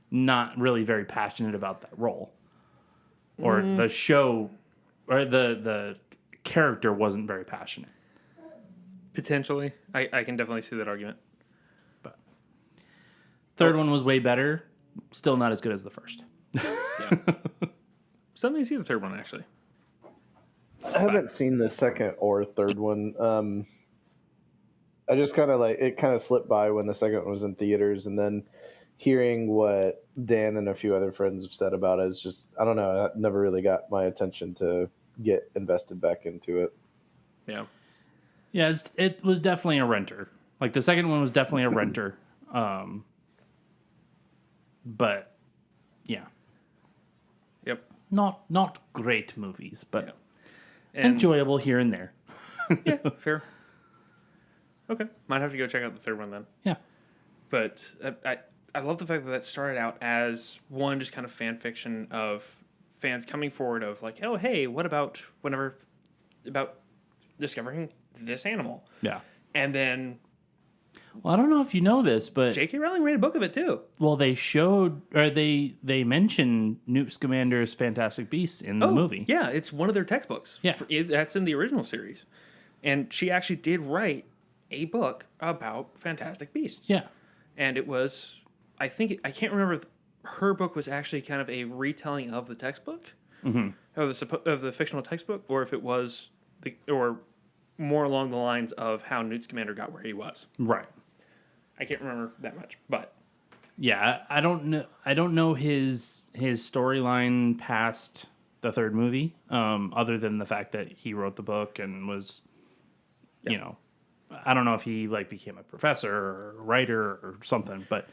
not really very passionate about that role. Or the show, or the character wasn't very passionate. Potentially. I can definitely see that argument. But third one was way better. Still not as good as the first. Yeah. Still need to see the third one, actually. I haven't seen the second or third one. I just kind of slipped by when the second one was in theaters, and then hearing what Dan and a few other friends have said about it is just, I don't know, it never really got my attention to get invested back into it. Yeah. Yeah, it was definitely a renter. Like, the second one was definitely a renter. But, yeah. Yep. Not great movies, but And, enjoyable here and there. yeah, fair. Okay. Might have to go check out the third one then. Yeah. But I love the fact that started out as one just kind of fan fiction of fans coming forward of like, oh, hey, what about discovering this animal? Yeah. And then Well, I don't know if you know this, but J.K. Rowling read a book of it too. well, they showed or they mentioned Newt Scamander's Fantastic Beasts in the movie. Yeah, it's one of their textbooks. Yeah. That's in the original series. And she actually did write a book about Fantastic Beasts. Yeah. And it was, I can't remember if her book was actually kind of a retelling of the textbook, of the fictional textbook, or if it was, or more along the lines of how Newt Scamander got where he was. Right. I can't remember that much, but Yeah, I don't know. I don't know his storyline past the third movie, other than the fact that he wrote the book and was, you know, I don't know if he like became a professor or a writer or something, but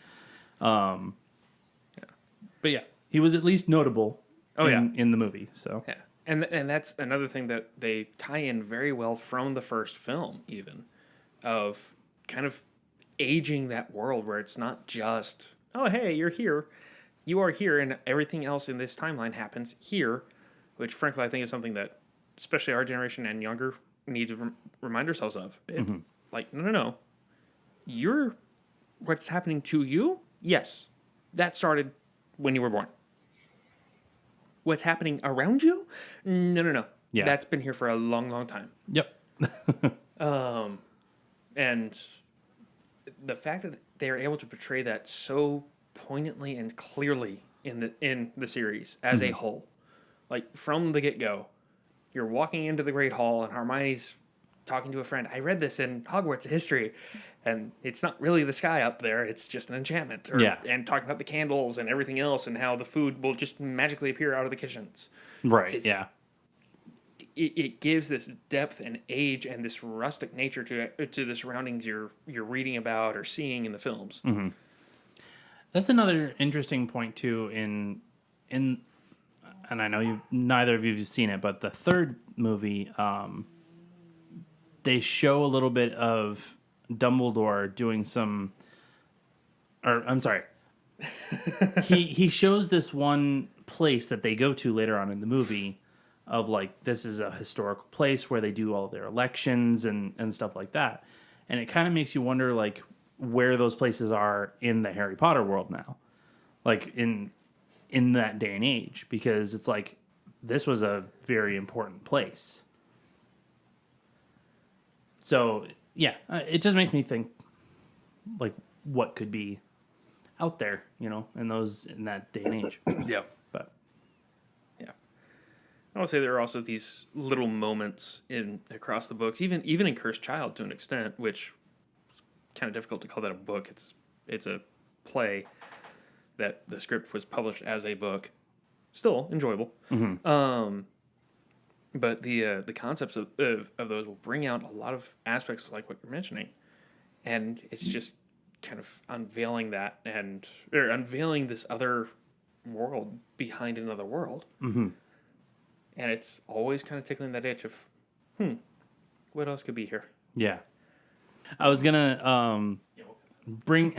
yeah, he was at least notable. In the movie. So yeah, and that's another thing that they tie in very well from the first film, even of kind of aging that world where it's not just, oh, hey, you're here, you are here, and everything else in this timeline happens here, which frankly I think is something that especially our generation and younger need to remind ourselves of. Like, no, you're what's happening to you. Yes, that started when you were born. What's happening around you? No. Yeah. That's been here for a long, long time. Yep. And the fact that they are able to portray that so poignantly and clearly in the series as a whole, like from the get-go, you're walking into the Great Hall and Hermione's talking to a friend. I read this in Hogwarts history, and it's not really the sky up there. It's just an enchantment. And talking about the candles and everything else and how the food will just magically appear out of the kitchens. Right. Yeah. It gives this depth and age and this rustic nature to the surroundings you're reading about or seeing in the films. Mm-hmm. That's another interesting point too. In and I know neither of you've seen it, but the third movie, they show a little bit of Dumbledore doing some, or I'm sorry, he shows this one place that they go to later on in the movie. Of like, this is a historical place where they do all their elections and stuff like that. And it kind of makes you wonder like where those places are in the Harry Potter world now. Like in that day and age. Because it's like, this was a very important place. So, yeah, it just makes me think like what could be out there, you know, in that day and age. Yep. But I would say there are also these little moments across the books, even in Cursed Child to an extent, which is kind of difficult to call that a book. It's a play that the script was published as a book. Still enjoyable. Mm-hmm. But the concepts of those will bring out a lot of aspects like what you're mentioning, and it's just kind of unveiling that or unveiling this other world behind another world. Mm-hmm. And it's always kind of tickling that itch of, what else could be here? Yeah. I was gonna bring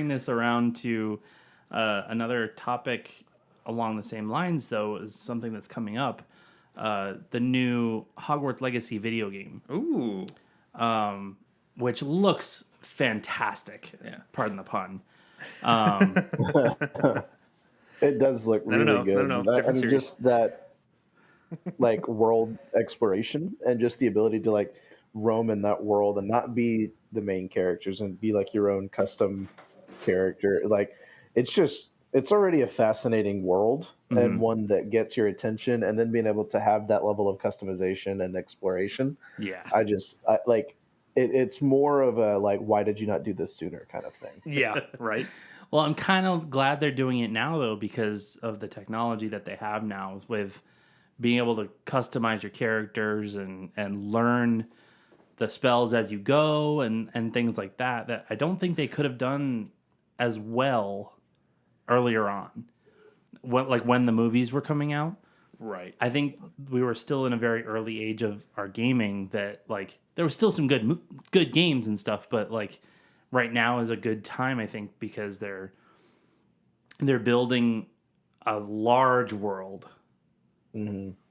this around to another topic along the same lines, though, is something that's coming up. The new Hogwarts Legacy video game. Ooh. Which looks fantastic. Yeah. Pardon the pun. It does look really good. No. I mean, just that like world exploration and just the ability to like roam in that world and not be the main characters and be like your own custom character. Like it's already a fascinating world and one that gets your attention, and then being able to have that level of customization and exploration. Yeah. It's more of a like, why did you not do this sooner kind of thing. Yeah, right. Well, I'm kind of glad they're doing it now, though, because of the technology that they have now with being able to customize your characters and learn the spells as you go and things like that I don't think they could have done as well earlier on. When the movies were coming out. Right. I think we were still in a very early age of our gaming that, like, there was still some good games and stuff, but, like, right now is a good time, I think, because they're building a large world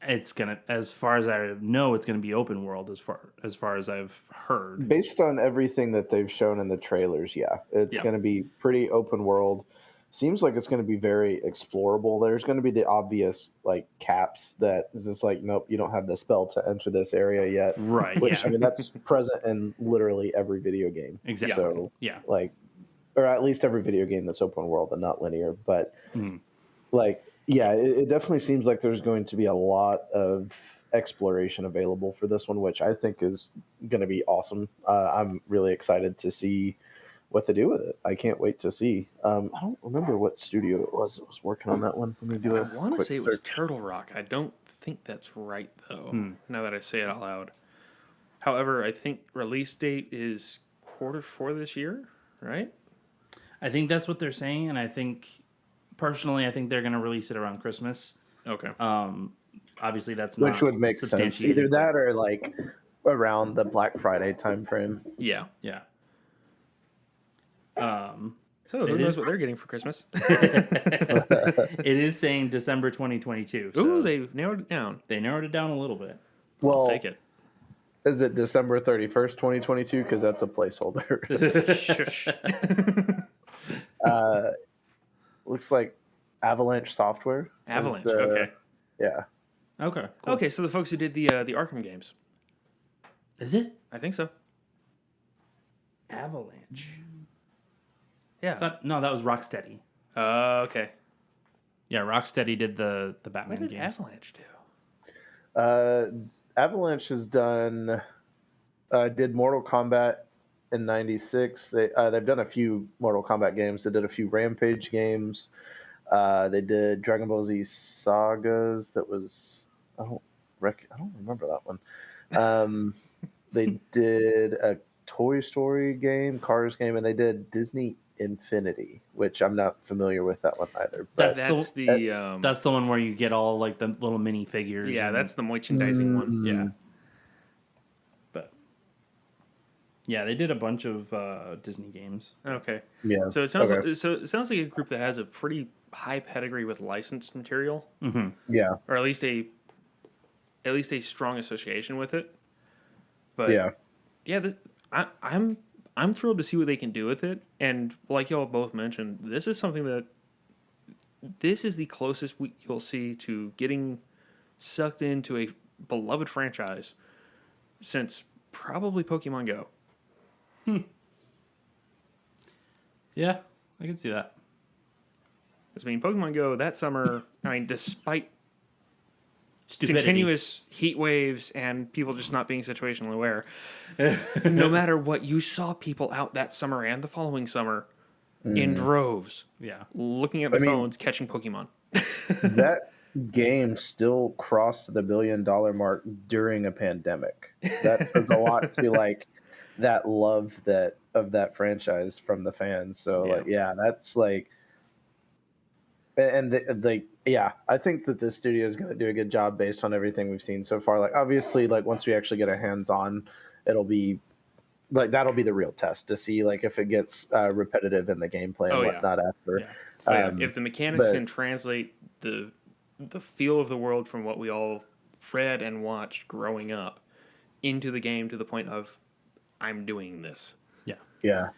It's gonna, as far as I know, it's gonna be open world. As far as I've heard, Based on everything that they've shown in the trailers, yeah, it's Yeah. going to be pretty open world. Seems like it's going to be very explorable. There's going to be the obvious like caps that is just like, nope, you don't have the spell to enter this area yet. right? Which Yeah, I mean, that's present in literally every video game. exactly. So Yeah, like, or at least every video game that's open world and not linear. But Mhm. like, yeah, it definitely seems like there's going to be a lot of exploration available for this one, which I think is going to be awesome. I'm really excited to see what they do with it. I can't wait to see. I don't remember what studio it was that was working on that one. Let me do I a want to quick say it was search. Turtle Rock. I don't think that's right, though, now that I say it out loud. However, I think release date is Q4 this year, right? I think that's what they're saying, and I think personally, I think they're gonna release it around Christmas. Okay. Obviously, that's Which not would make sense. substantiated, Either but that or like around the Black Friday timeframe. Yeah. yeah. So who It knows is- what they're getting for Christmas? It is saying December 2022. So Ooh, they narrowed it down. they narrowed it down a little bit. Well, Take it. is it December 31st, 2022? Because that's a placeholder. Shush. Looks like Avalanche Software. is Avalanche. the- Okay. Yeah. Okay. Cool. Okay, so the folks who did the Arkham games. Is it I think so. Avalanche? Yeah. No, that was Rocksteady. Okay. Yeah, Rocksteady did the What Batman did games. Avalanche do? Avalanche has done did Mortal Kombat in '96. They've done a few Mortal Kombat games. They did a few Rampage games. They did Dragon Ball Z Sagas. That was I don't remember that one. They did a Toy Story game, Cars game, and they did Disney Infinity, which I'm not familiar with that one either. But That's That's the one where you get all like the little mini figures. yeah, and- that's the merchandising one. yeah. But yeah, they did a bunch of Disney games. Okay. yeah. So it sounds Okay. it sounds like a group that has a pretty high pedigree with licensed material, Yeah. or at least a strong association with it. But Yeah. I'm thrilled to see what they can do with it. And like y'all both mentioned, this is the closest you'll see to getting sucked into a beloved franchise since probably Pokemon Go. Yeah, I can see that. I mean, Pokemon Go that summer, I mean, despite Stupidity. continuous heat waves and people just not being situationally aware, no matter what, you saw people out that summer and the following summer in droves Yeah. looking at their phones, catching Pokemon. That game still crossed the $1 billion mark during a pandemic. That says a lot to like that love of that franchise from the fans. So Yeah. like, yeah, that's like, and I think that the studio is going to do a good job based on everything we've seen so far. Like obviously, like once we actually get our hands on, it'll be like that'll be the real test to see like if it gets repetitive in the gameplay and whatnot after. Yeah. If the mechanics but- can translate the feel of the world from what we all read and watched growing up into the game to the point of I'm doing this. Yeah. Yeah.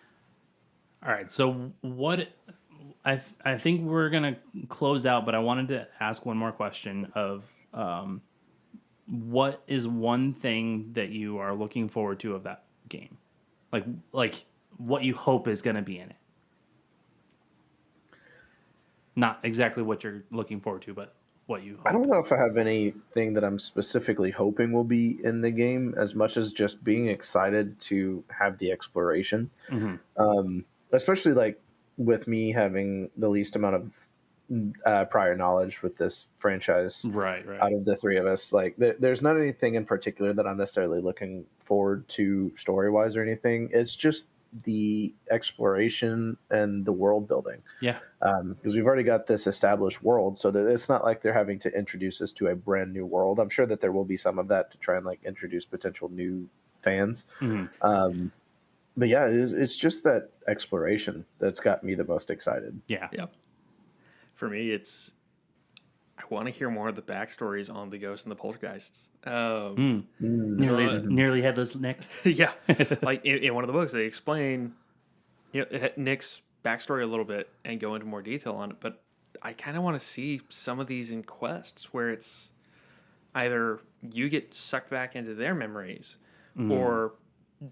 All right. So what I think we're gonna close out, but I wanted to ask one more question of what is one thing that you are looking forward to of that game, like what you hope is gonna be in it. Not exactly what you're looking forward to, but what you hope I don't know is. if I have anything that I'm specifically hoping will be in the game as much as just being excited to have the exploration. Especially like with me having the least amount of prior knowledge with this franchise Right. out of the three of us. Like there's not anything in particular that I'm necessarily looking forward to story wise or anything. It's just the exploration and the world building. Yeah. Because we've already got this established world, so that it's not like they're having to introduce us to a brand new world. I'm sure that there will be some of that to try and like introduce potential new fans. But yeah, it's just that exploration that's got me the most excited. Yeah. For me, I want to hear more of the backstories on the ghosts and the poltergeists. Nearly headless Nick. Yeah, like in one of the books, they explain Nick's backstory a little bit and go into more detail on it. But I kind of want to see some of these in quests where it's either you get sucked back into their memories, or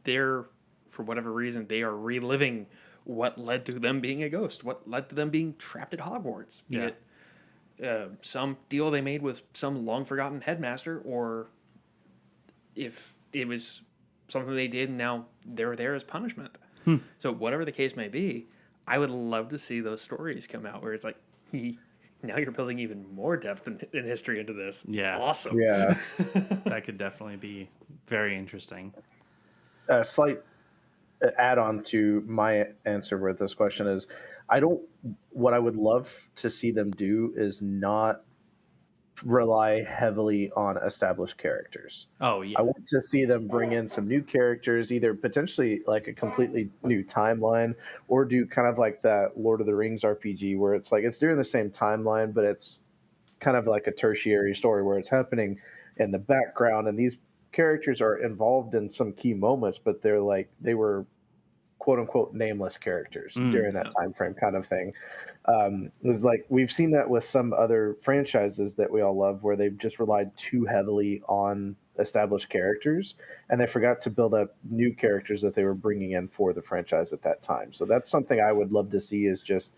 they're, for whatever reason, they are reliving what led to them being a ghost, what led to them being trapped at Hogwarts. Be it some deal they made with some long forgotten headmaster, or if it was something they did and now they're there as punishment. So whatever the case may be, I would love to see those stories come out where it's like, now you're building even more depth in history into this. Yeah. Awesome. Yeah. That could definitely be very interesting. A slight add on to my answer with this question is what I would love to see them do is not rely heavily on established characters. Oh, yeah. I want to see them bring in some new characters, either potentially like a completely new timeline, or do kind of like that Lord of the Rings RPG where it's like it's during the same timeline, but it's kind of like a tertiary story where it's happening in the background, and these characters are involved in some key moments, but they were quote unquote nameless characters during that time frame, kind of thing. It was like we've seen that with some other franchises that we all love, where they've just relied too heavily on established characters, and they forgot to build up new characters that they were bringing in for the franchise at that time. So that's something I would love to see, is just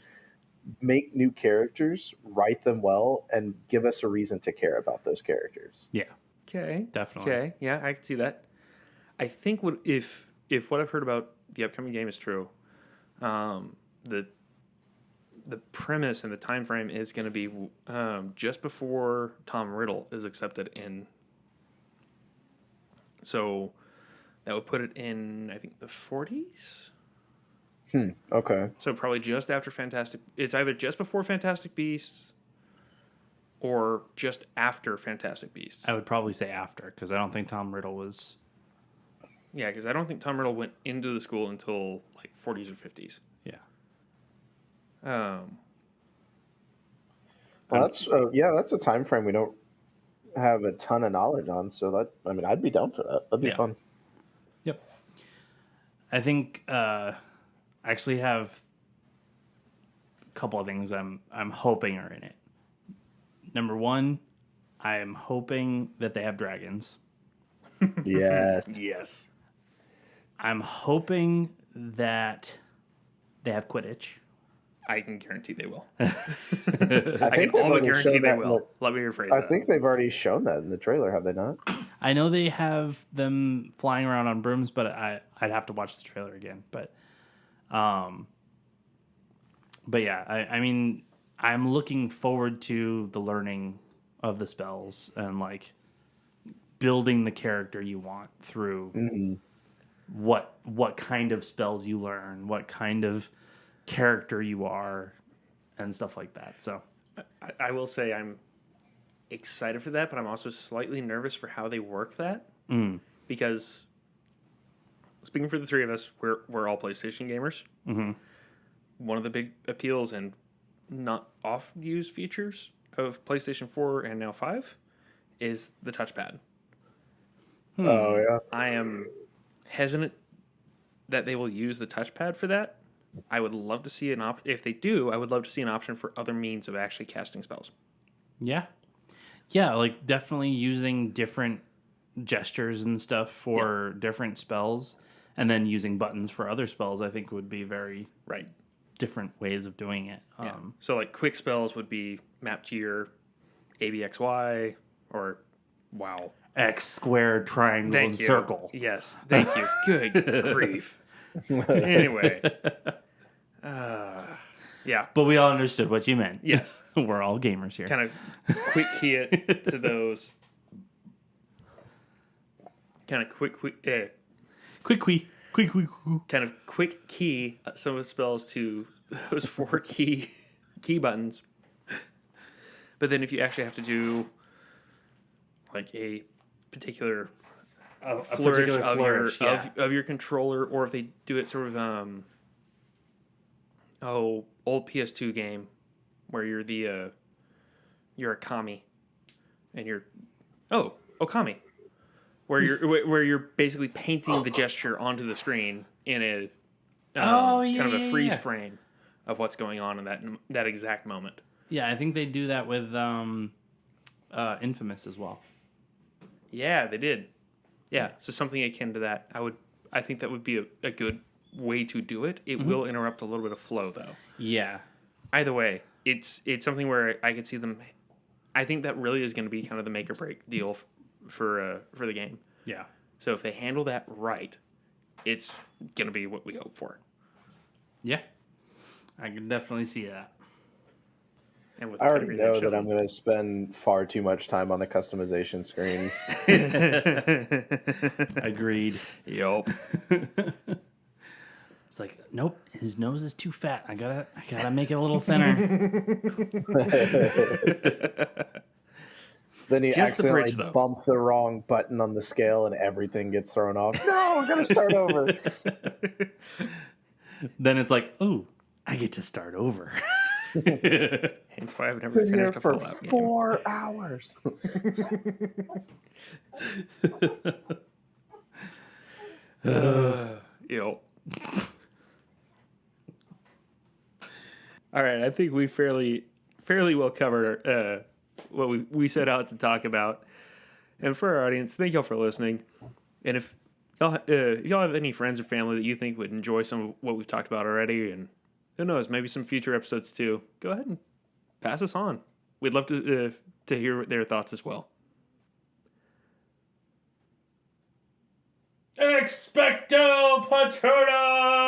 make new characters, write them well, and give us a reason to care about those characters. Yeah. Okay. Definitely. Okay. Yeah, I can see that. I think if what I've heard about the upcoming game is true, the premise and the time frame is going to be just before Tom Riddle is accepted in. So that would put it in, I think, the 40s. Okay. So probably just after Fantastic. It's either just before Fantastic Beasts or just after Fantastic Beasts. I would probably say after, because I don't think Tom Riddle was... Yeah, because I don't think Tom Riddle went into the school until like 40s or 50s. Yeah. Well, that's a time frame we don't have a ton of knowledge on. So I'd be down for that. That'd be fun. Yep. I think I actually have a couple of things I'm hoping are in it. Number one, I am hoping that they have dragons. Yes. Yes. I'm hoping that they have Quidditch. I can guarantee they will. I I think can almost they've already guarantee shown they that. will. Let me rephrase I that. think they've already shown that in the trailer, have they not? I know they have them flying around on brooms, but I'd have to watch the trailer again. But yeah, I mean, I'm looking forward to the learning of the spells and like building the character you want through what kind of spells you learn, what kind of character you are, and stuff like that. So I will say I'm excited for that, but I'm also slightly nervous for how they work that. Because speaking for the three of us, we're all PlayStation gamers. One of the big appeals and not oft-used features of PlayStation 4 and now 5 is the touchpad. Oh yeah. I am hesitant that they will use the touchpad for that. I would love to see if they do, I would love to see an option for other means of actually casting spells. yeah, like definitely using different gestures and stuff for different spells, and then using buttons for other spells. I think would be very Right. different ways of doing it. So like quick spells would be mapped to your ABXY or wow. X squared, triangle, Thank and you. circle. Yes. Thank you. Good grief. Anyway. Yeah. But we all understood what you meant. Yes. We're all gamers here. Kind of quick key it to those. Kind of quick kind of quick key some of the spells to those 4 key buttons. But then if you actually have to do like a particular flourish particular of flourish, of your controller, or if they do it sort of old PS2 game where you're the you're a kami, and you're okami, where you're basically painting the gesture onto the screen in a kind of a freeze frame of what's going on in that exact moment. Yeah, I think they do that with Infamous as well. Yeah, they did. Yeah, so something akin to that. I think that would be a good way to do it. It will interrupt a little bit of flow, though. Yeah. Either way, it's something where I could see them. I think that really is going to be kind of the make or break deal for the game. Yeah. So if they handle that right, it's going to be what we hope for. Yeah. I can definitely see that. And with I already know that I'm going to spend far too much time on the customization screen. Agreed. Yup. It's like, nope, his nose is too fat. I gotta make it a little thinner. Then you Just the accidentally bridge, though. bump the wrong button on the scale and everything gets thrown off. No, we're going to start over. Then it's like, oh, I get to start over. Hence why I've never Been here finished a for Fallout game. 4 hours. Yup. All right, I think we fairly well covered what we set out to talk about. And for our audience, thank y'all for listening. And if y'all have any friends or family that you think would enjoy some of what we've talked about already, and who knows, maybe some future episodes too, go ahead and pass us on. We'd love to hear their thoughts as well. Expecto Patronum!